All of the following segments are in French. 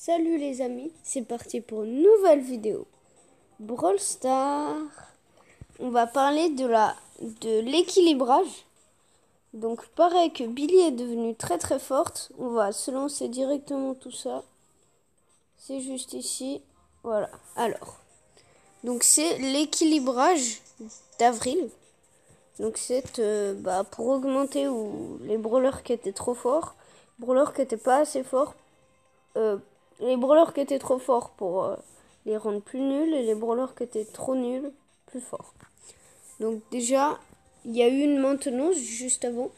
Salut les amis, c'est parti pour une nouvelle vidéo. Brawl Stars. On va parler de l'équilibrage. Donc pareil que Billy est devenue très très forte, on va se lancer directement tout ça. C'est juste ici. Voilà. Alors. Donc c'est l'équilibrage d'Avril. Donc c'est pour augmenter les brawlers qui étaient trop forts, brawlers qui n'étaient pas assez forts. Les brawlers qui étaient trop forts pour les rendre plus nuls et les brawlers qui étaient trop nuls plus forts. Donc déjà, il y a eu une maintenance juste avant.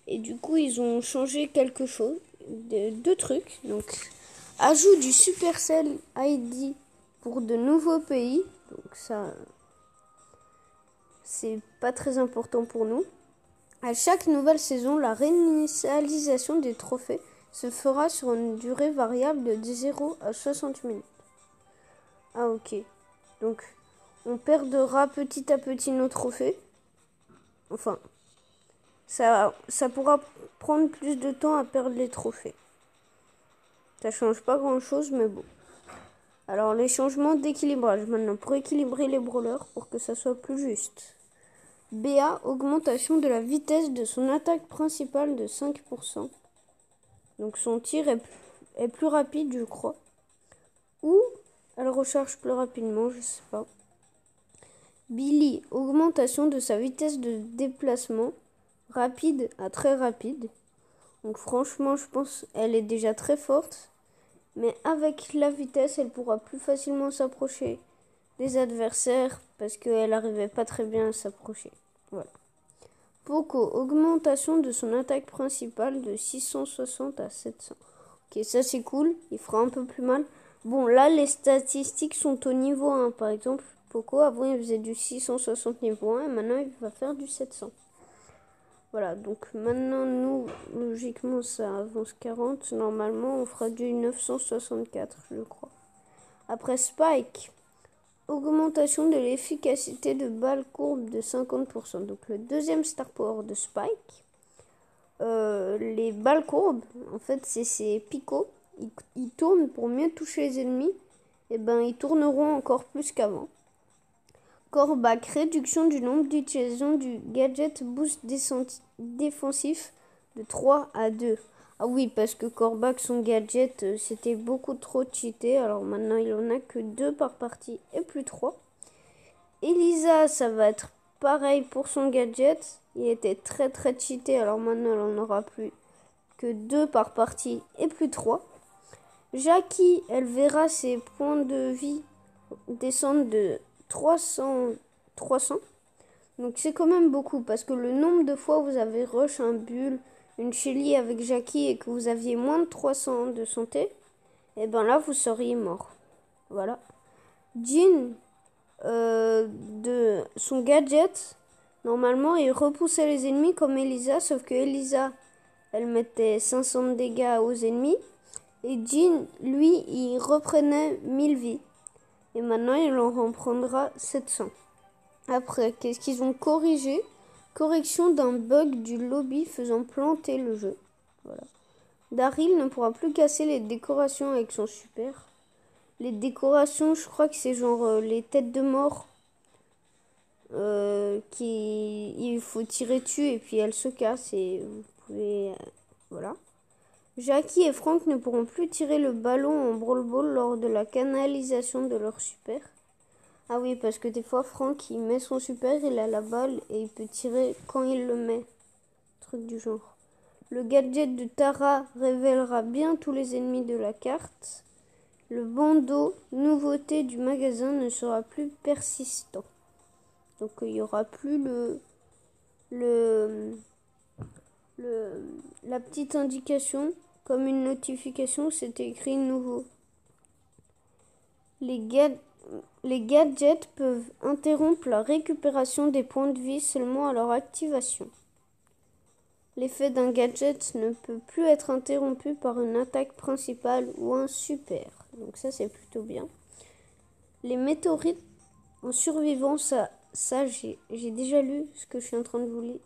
Et du coup, ils ont changé quelque chose. Deux trucs. Donc, ajout du Supercell ID pour de nouveaux pays. Donc ça, c'est pas très important pour nous. À chaque nouvelle saison, la réinitialisation des trophées se fera sur une durée variable de 0 à 60 minutes. Ah ok. Donc, on perdra petit à petit nos trophées. Enfin, ça pourra prendre plus de temps à perdre les trophées. Ça change pas grand chose, mais bon. Alors, les changements d'équilibrage maintenant pour équilibrer les brawlers pour que ça soit plus juste. BA, augmentation de la vitesse de son attaque principale de 5%. Donc son tir est plus rapide, je crois. Ou elle recharge plus rapidement, je sais pas. Billy, augmentation de sa vitesse de déplacement, rapide à très rapide. Donc franchement, je pense qu'elle est déjà très forte. Mais avec la vitesse, elle pourra plus facilement s'approcher des adversaires parce qu'elle n'arrivait pas très bien à s'approcher. Voilà. Poco, augmentation de son attaque principale de 660 à 700. Ok, ça c'est cool, il fera un peu plus mal. Bon, là les statistiques sont au niveau 1. Par exemple, Poco, avant il faisait du 660 niveau 1 et maintenant il va faire du 700. Voilà, donc maintenant nous, logiquement ça avance 40. Normalement on fera du 964, je crois. Après Spike, augmentation de l'efficacité de balle courbe de 50%. Donc le deuxième star power de Spike. Les balles courbes, en fait, c'est ces picots. Ils tournent pour mieux toucher les ennemis. Et ils tourneront encore plus qu'avant. Corbac, réduction du nombre d'utilisations du gadget boost défensif de 3 à 2. Ah oui, parce que Corbac, son gadget, c'était beaucoup trop cheaté. Alors maintenant, il en a que 2 par partie et plus 3. Elisa, ça va être pareil pour son gadget. Il était très très cheaté. Alors maintenant, elle en aura plus que 2 par partie et plus 3. Jackie, elle verra ses points de vie descendre de 300. Donc c'est quand même beaucoup parce que le nombre de fois où vous avez rush un bull, une Shelly avec Jackie et que vous aviez moins de 300 de santé, et là vous seriez mort. Voilà. Jean, de son gadget, normalement il repoussait les ennemis comme Elisa, sauf que Elisa, elle mettait 500 de dégâts aux ennemis. Et Jean, lui, il reprenait 1000 vies. Et maintenant, il en reprendra 700. Après, qu'est-ce qu'ils ont corrigé? Correction d'un bug du lobby faisant planter le jeu. Voilà. Daryl ne pourra plus casser les décorations avec son super. Les décorations, je crois que c'est genre les têtes de mort. Il faut tirer dessus et puis elles se cassent et vous pouvez... voilà. Jackie et Frank ne pourront plus tirer le ballon en Brawl Ball lors de la canalisation de leur super. Ah oui, parce que des fois, Frank, il met son super, il a la balle et il peut tirer quand il le met. Truc du genre. Le gadget de Tara révélera bien tous les ennemis de la carte. Le bandeau, nouveauté du magasin, ne sera plus persistant. Donc, il n'y aura plus la petite indication. Comme une notification, c'était écrit nouveau. Les gadgets peuvent interrompre la récupération des points de vie seulement à leur activation. L'effet d'un gadget ne peut plus être interrompu par une attaque principale ou un super. Donc ça, c'est plutôt bien. Les météorites en survivant, ça j'ai déjà lu ce que je suis en train de vous lire.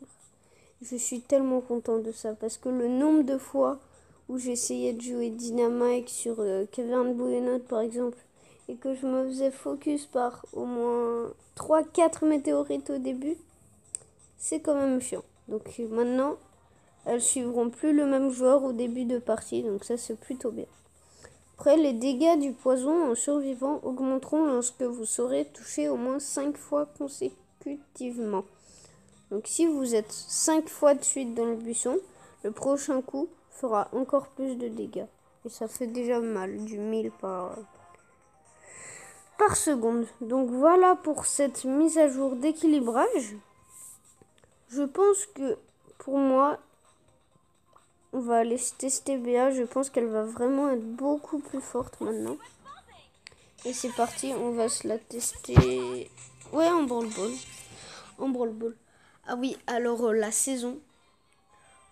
Je suis tellement content de ça parce que le nombre de fois où j'essayais de jouer Dynamite sur Caverne Bouillonnante par exemple, et que je me faisais focus par au moins 3-4 météorites au début, c'est quand même chiant. Donc maintenant, elles suivront plus le même joueur au début de partie, donc ça c'est plutôt bien. Après, les dégâts du poison en survivant augmenteront lorsque vous saurez toucher au moins 5 fois consécutivement. Donc si vous êtes 5 fois de suite dans le buisson, le prochain coup fera encore plus de dégâts. Et ça fait déjà mal, du 1000 par seconde. Donc voilà pour cette mise à jour d'équilibrage. Je pense que pour moi, on va aller tester Béa. Je pense qu'elle va vraiment être beaucoup plus forte maintenant. Et c'est parti, on va se la tester. Ouais, en Brawl Ball. En Brawl Ball. Ah oui, alors la saison,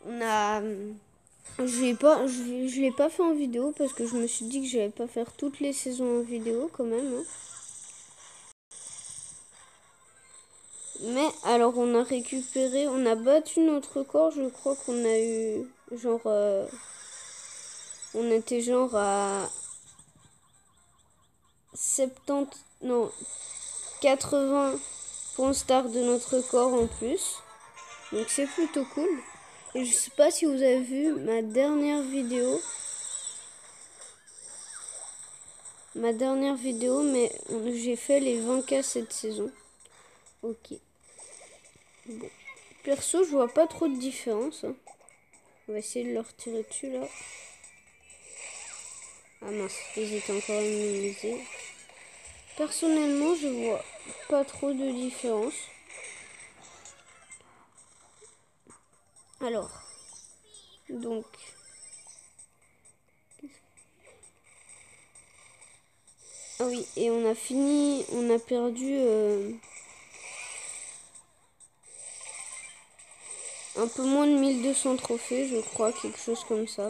on a... Je l'ai pas fait en vidéo parce que je me suis dit que j'allais pas faire toutes les saisons en vidéo quand même. Hein. Mais alors on a récupéré, on a battu notre record. Je crois qu'on a eu genre... on était genre à 70... Non, 80 points star de notre record en plus. Donc c'est plutôt cool. Et je sais pas si vous avez vu ma dernière vidéo. Mais j'ai fait les 20K cette saison. Ok. Bon. Perso, je vois pas trop de différence. Hein. On va essayer de leur tirer dessus là. Ah mince, ils étaient encore immunisés. Personnellement, je vois pas trop de différence. Alors, donc... Ah oui, et on a perdu un peu moins de 1200 trophées, je crois, quelque chose comme ça.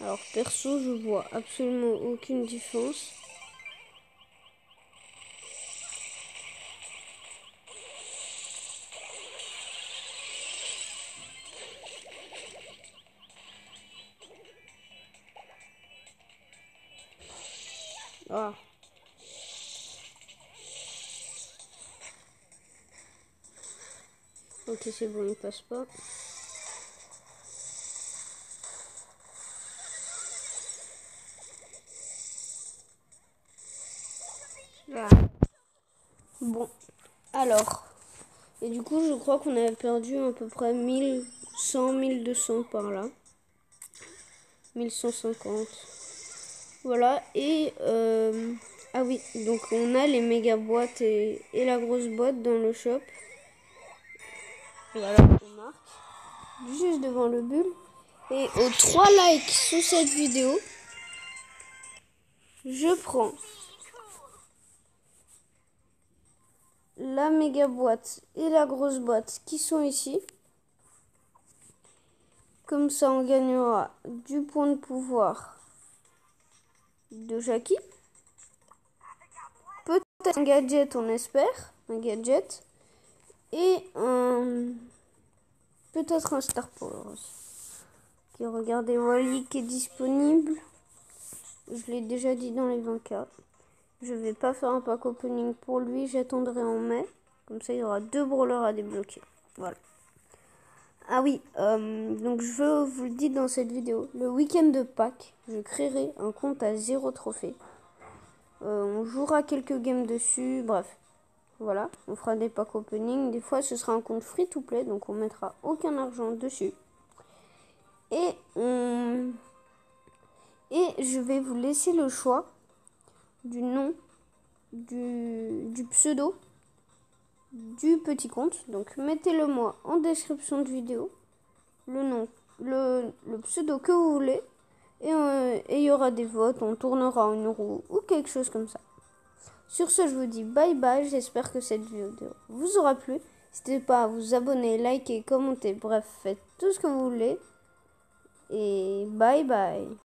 Alors perso, je vois absolument aucune différence. Ah. Ok, c'est bon, il passe pas. Ah. Bon, alors. Et du coup, je crois qu'on avait perdu à peu près 1100, 1200 par là. 1150. Voilà, et... ah oui, donc on a les méga boîtes et la grosse boîte dans le shop. Voilà, on marque. Juste devant le bulle. Et aux 3 likes sous cette vidéo, je prends la méga boîte et la grosse boîte qui sont ici. Comme ça, on gagnera du point de pouvoir de Jackie. Peut-être un gadget, on espère. Un gadget. Et peut-être un Star Power aussi. Ok, regardez Wally qui est disponible. Je l'ai déjà dit dans les 20K. Je vais pas faire un pack opening pour lui. J'attendrai en mai. Comme ça, il y aura 2 brawlers à débloquer. Voilà. Ah oui, donc je vous le dis dans cette vidéo. Le week-end de Pâques, je créerai un compte à 0 trophée. On jouera quelques games dessus. Bref, voilà. On fera des packs opening. Des fois, ce sera un compte free to play. Donc, on mettra aucun argent dessus. Et je vais vous laisser le choix du nom, du pseudo, du petit compte. Donc mettez-le moi en description de vidéo. Le nom, le pseudo que vous voulez. Et il y aura des votes. On tournera en roue ou quelque chose comme ça. Sur ce, je vous dis bye bye. J'espère que cette vidéo vous aura plu. N'hésitez pas à vous abonner, liker, commenter. Bref, faites tout ce que vous voulez. Et bye bye.